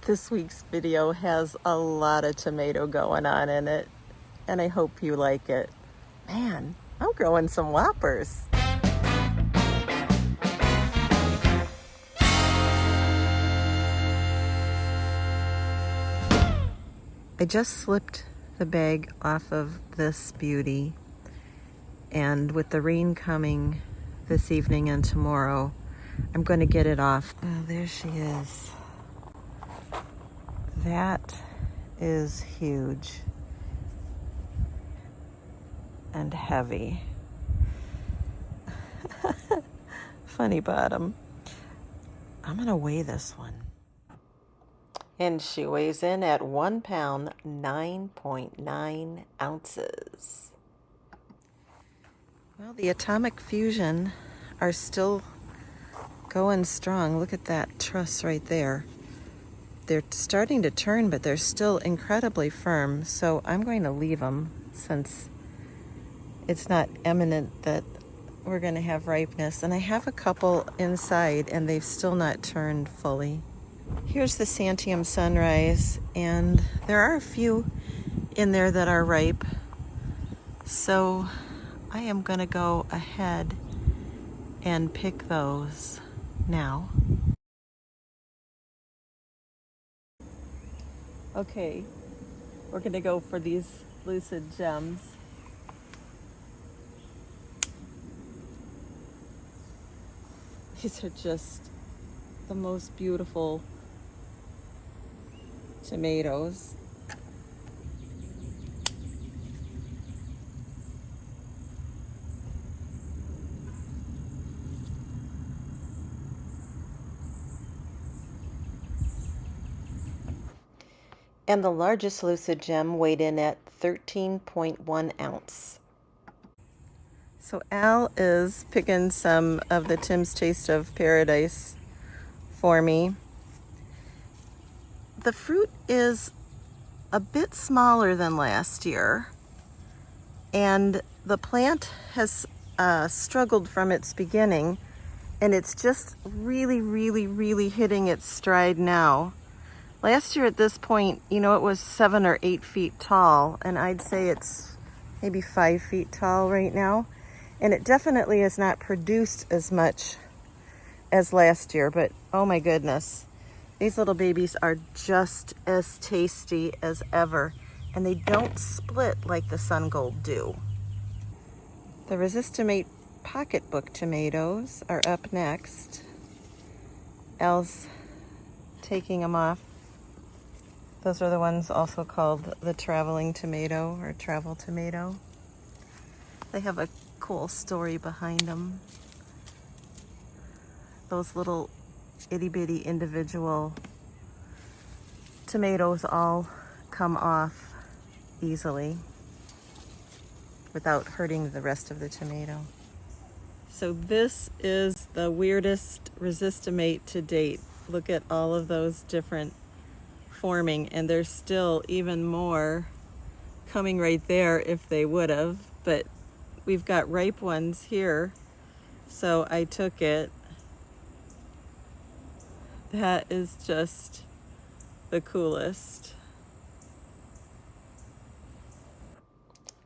This week's video has a lot of tomato going on in it, and I hope you like it. Man, I'm growing some Whoppers. I just slipped the bag off of this beauty, and with the rain coming this evening and tomorrow, I'm going to get it off. Oh, there she is. That is huge and heavy. Funny bottom. I'm going to weigh this one. And she weighs in at 1 pound, 9.9 ounces. Well, the Atomic Fusion are still going strong. Look at that truss right there. They're starting to turn, but they're still incredibly firm. So I'm going to leave them since it's not imminent that we're going to have ripeness. And I have a couple inside and they've still not turned fully. Here's the Santiam Sunrise, and there are a few in there that are ripe. So I am going to go ahead and pick those now. Okay, we're going to go for these Lucid Gems. These are just the most beautiful tomatoes. And the largest Lucid Gem weighed in at 13.1 ounce. So Al is picking some of the Tim's Taste of Paradise for me. The fruit is a bit smaller than last year, and the plant has struggled from its beginning, and it's just really hitting its stride now. Last year at this point, you know, it was 7 or 8 feet tall, and I'd say it's maybe 5 feet tall right now. And it definitely has not produced as much as last year, but oh my goodness. These little babies are just as tasty as ever, and they don't split like the Sun Gold do. The Resistimate Pocketbook tomatoes are up next. Al's taking them off. Those are the ones also called the traveling tomato or travel tomato. They have a cool story behind them. Those little itty bitty individual tomatoes all come off easily without hurting the rest of the tomato. So this is the weirdest Resistimate to date. Look at all of those different forming, and there's still even more coming right there if they would have, but we've got ripe ones here, so I took it. That is just the coolest.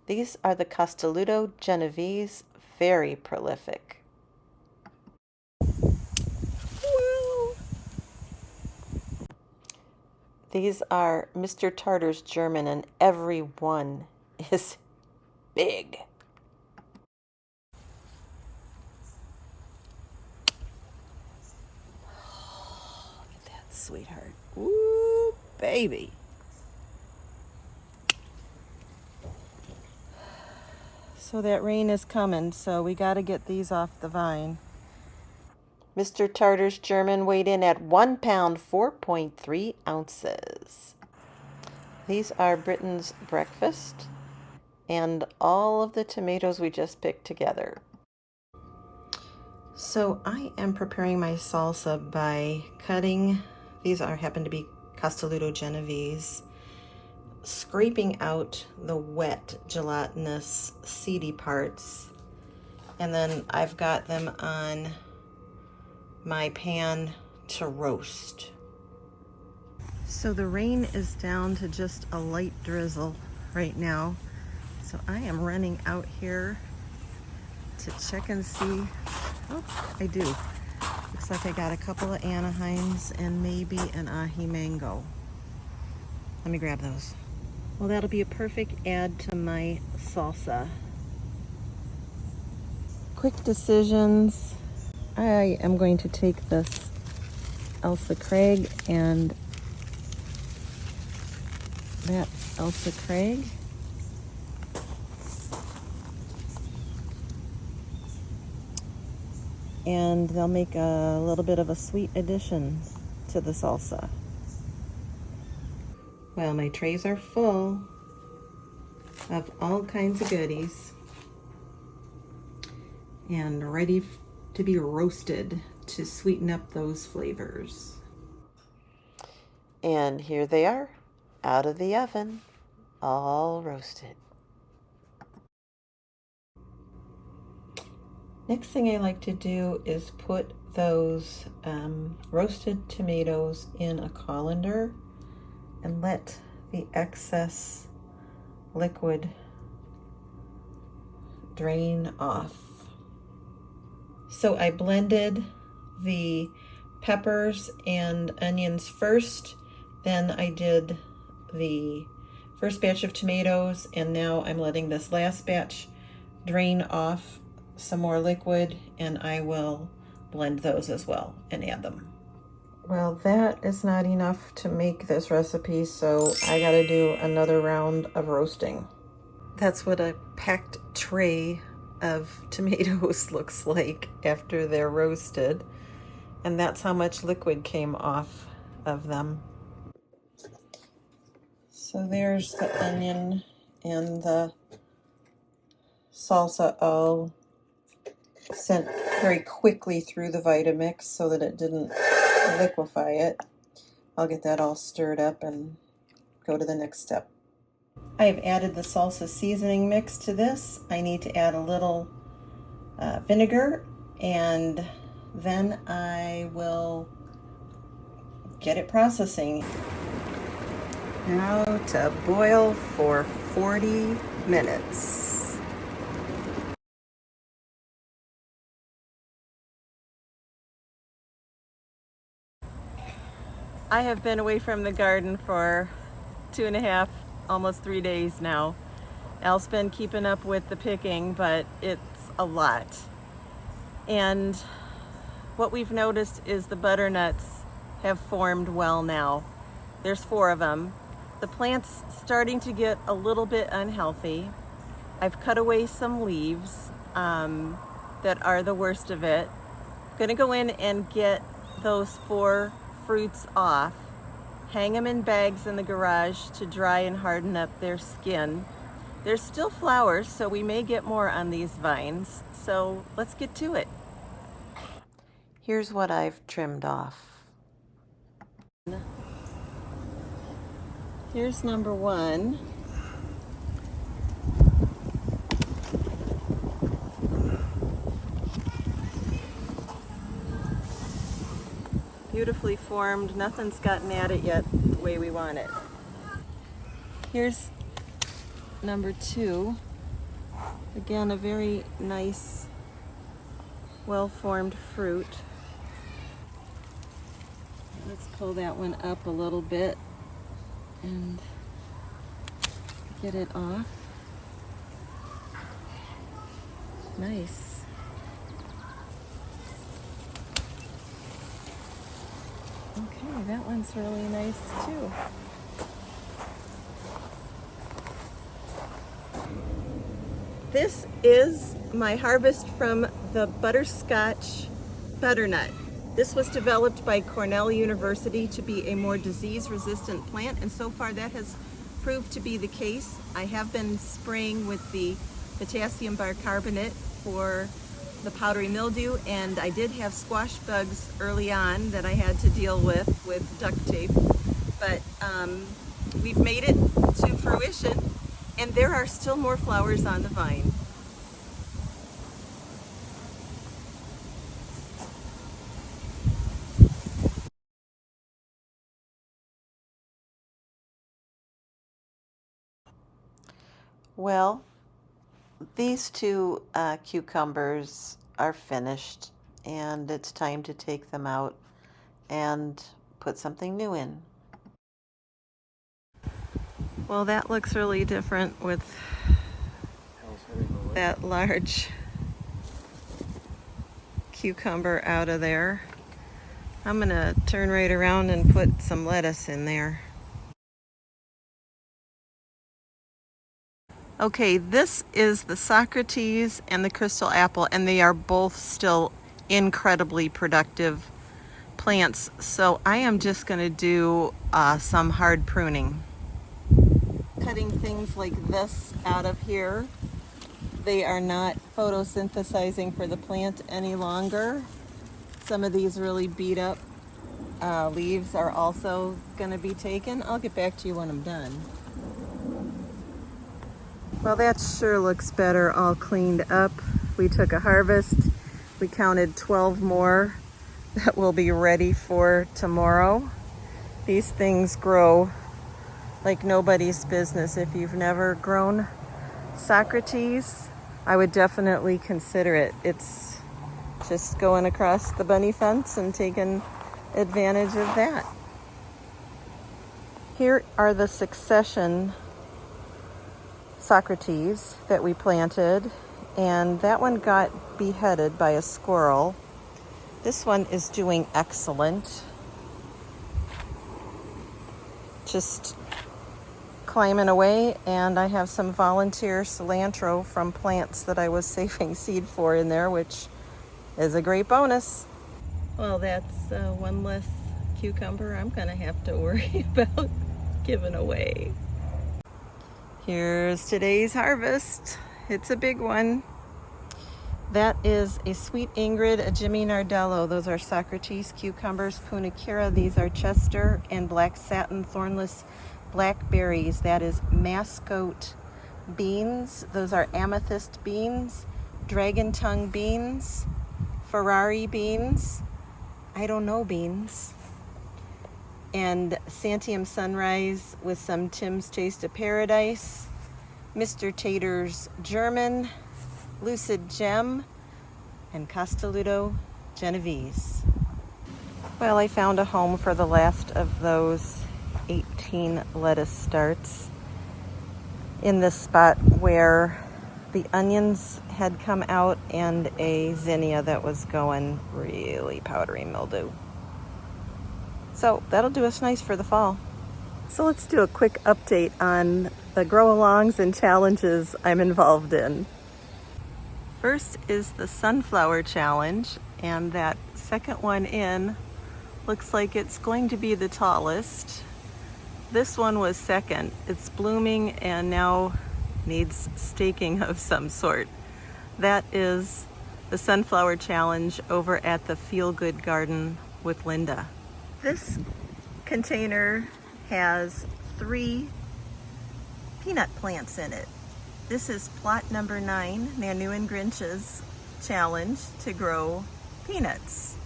These are the Castelluto Genovese, very prolific. Woo! These are Mr. Tartar's German, and every one is big. Sweetheart. Ooh, baby. So that rain is coming, so we got to get these off the vine. Mr. Tartar's German weighed in at 1 pound, 4.3 ounces. These are Britain's Breakfast, and all of the tomatoes we just picked together. So I am preparing my salsa by cutting. These happen to be Castelluto Genovese, scraping out the wet, gelatinous, seedy parts, and then I've got them on my pan to roast. So the rain is down to just a light drizzle right now. So I am running out here to check and see. Oh, I do. Looks like I got a couple of Anaheims and maybe an ahi mango. Let me grab those. Well, that'll be a perfect add to my salsa. Quick decisions. I am going to take this Elsa Craig and that Elsa Craig. And they'll make a little bit of a sweet addition to the salsa. Well, my trays are full of all kinds of goodies and ready to be roasted to sweeten up those flavors. And here they are, out of the oven, all roasted. Next thing I like to do is put those roasted tomatoes in a colander and let the excess liquid drain off. So I blended the peppers and onions first, then I did the first batch of tomatoes, and now I'm letting this last batch drain off some more liquid, and I will blend those as well and add them. Well, that is not enough to make this recipe, so I gotta do another round of roasting. That's what a packed tray of tomatoes looks like after they're roasted, and that's how much liquid came off of them. So there's the onion and the salsa all sent very quickly through the Vitamix so that it didn't liquefy it. I'll get that all stirred up and go to the next step. I've added the salsa seasoning mix to this. I need to add a little vinegar, and then I will get it processing. Now to boil for 40 minutes. I have been away from the garden for 2.5, almost 3 days now. Al's been keeping up with the picking, but it's a lot. And what we've noticed is the butternuts have formed well now. There's 4 of them. The plant's starting to get a little bit unhealthy. I've cut away some leaves that are the worst of it. Gonna go in and get those 4 fruits off, hang them in bags in the garage to dry and harden up their skin. There's still flowers, so we may get more on these vines. So let's get to it. Here's what I've trimmed off. Here's number 1. Beautifully formed, nothing's gotten at it yet the way we want it. Here's number 2. Again, a very nice, well-formed fruit. Let's pull that one up a little bit and get it off. Nice. Okay, that one's really nice too. This is my harvest from the Butterscotch Butternut. This was developed by Cornell University to be a more disease-resistant plant, and so far that has proved to be the case. I have been spraying with the potassium bicarbonate for the powdery mildew, and I did have squash bugs early on that I had to deal with duct tape, but we've made it to fruition, and there are still more flowers on the vine. Well, these two cucumbers are finished, and it's time to take them out and put something new in. Well, that looks really different with that large cucumber out of there. I'm gonna turn right around and put some lettuce in there. Okay, this is the Socrates and the Crystal Apple, and they are both still incredibly productive plants. So I am just gonna do some hard pruning. Cutting things like this out of here. They are not photosynthesizing for the plant any longer. Some of these really beat up leaves are also gonna be taken. I'll get back to you when I'm done. Well, that sure looks better all cleaned up. We took a harvest. We counted 12 more that will be ready for tomorrow. These things grow like nobody's business. If you've never grown Socrates, I would definitely consider it. It's just going across the bunny fence and taking advantage of that. Here are the succession Socrates that we planted, and that one got beheaded by a squirrel. This one is doing excellent. Just climbing away, and I have some volunteer cilantro from plants that I was saving seed for in there, which is a great bonus. Well, that's one less cucumber I'm gonna have to worry about giving away. Here's today's harvest. It's a big one. That is a Sweet Ingrid, a Jimmy Nardello. Those are Socrates cucumbers, Punicura. These are Chester and Black Satin Thornless Blackberries. That is Mascote beans. Those are Amethyst beans, Dragon Tongue beans, Ferrari beans, I don't know beans, and Santiam Sunrise with some Tim's Taste of Paradise, Mr. Tater's German, Lucid Gem, and Castelluto Genovese. Well, I found a home for the last of those 18 lettuce starts in this spot where the onions had come out and a zinnia that was going really powdery mildew. So that'll do us nice for the fall. So let's do a quick update on the grow-alongs and challenges I'm involved in. First is the Sunflower Challenge, and that second one in looks like it's going to be the tallest. This one was second. It's blooming and now needs staking of some sort. That is the Sunflower Challenge over at the Feel Good Garden with Linda. This container has 3 peanut plants in it. This is plot number 9, Nanu and Grinch's challenge to grow peanuts.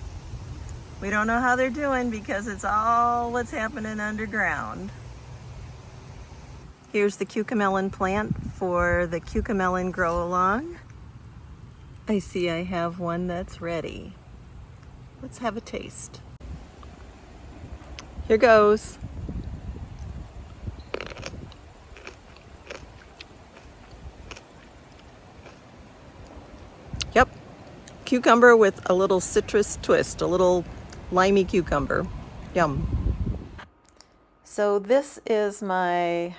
We don't know how they're doing because it's all what's happening underground. Here's the cucamelon plant for the cucamelon grow along. I see I have one that's ready. Let's have a taste. Here goes. Yep, cucumber with a little citrus twist, a little limey cucumber. Yum. So this is my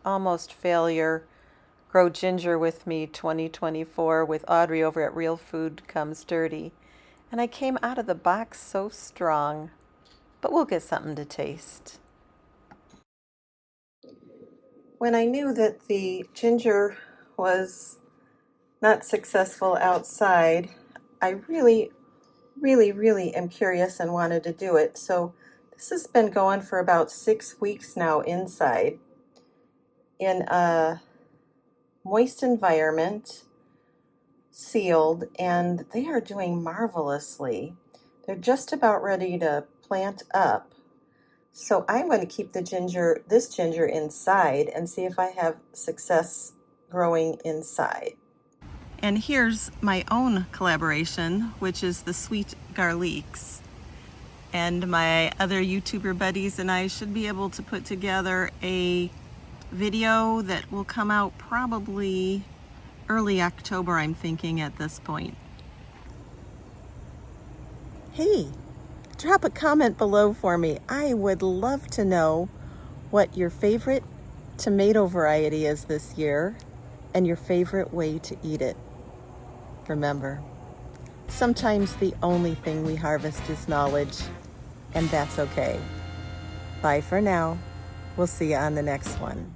almost failure Grow Ginger With Me 2024 with Audrey over at Real Food Comes Dirty. And I came out of the box so strong, but we'll get something to taste. When I knew that the ginger was not successful outside, I really am curious and wanted to do it. So this has been going for about 6 weeks now inside in a moist environment, sealed, and they are doing marvelously. They're just about ready to plant up. So I'm going to keep this ginger inside and see if I have success growing inside. And here's my own collaboration, which is the sweet garlics. And my other YouTuber buddies and I should be able to put together a video that will come out probably early October, I'm thinking at this point. Hey, drop a comment below for me. I would love to know what your favorite tomato variety is this year and your favorite way to eat it. Remember, sometimes the only thing we harvest is knowledge, and that's okay. Bye for now. We'll see you on the next one.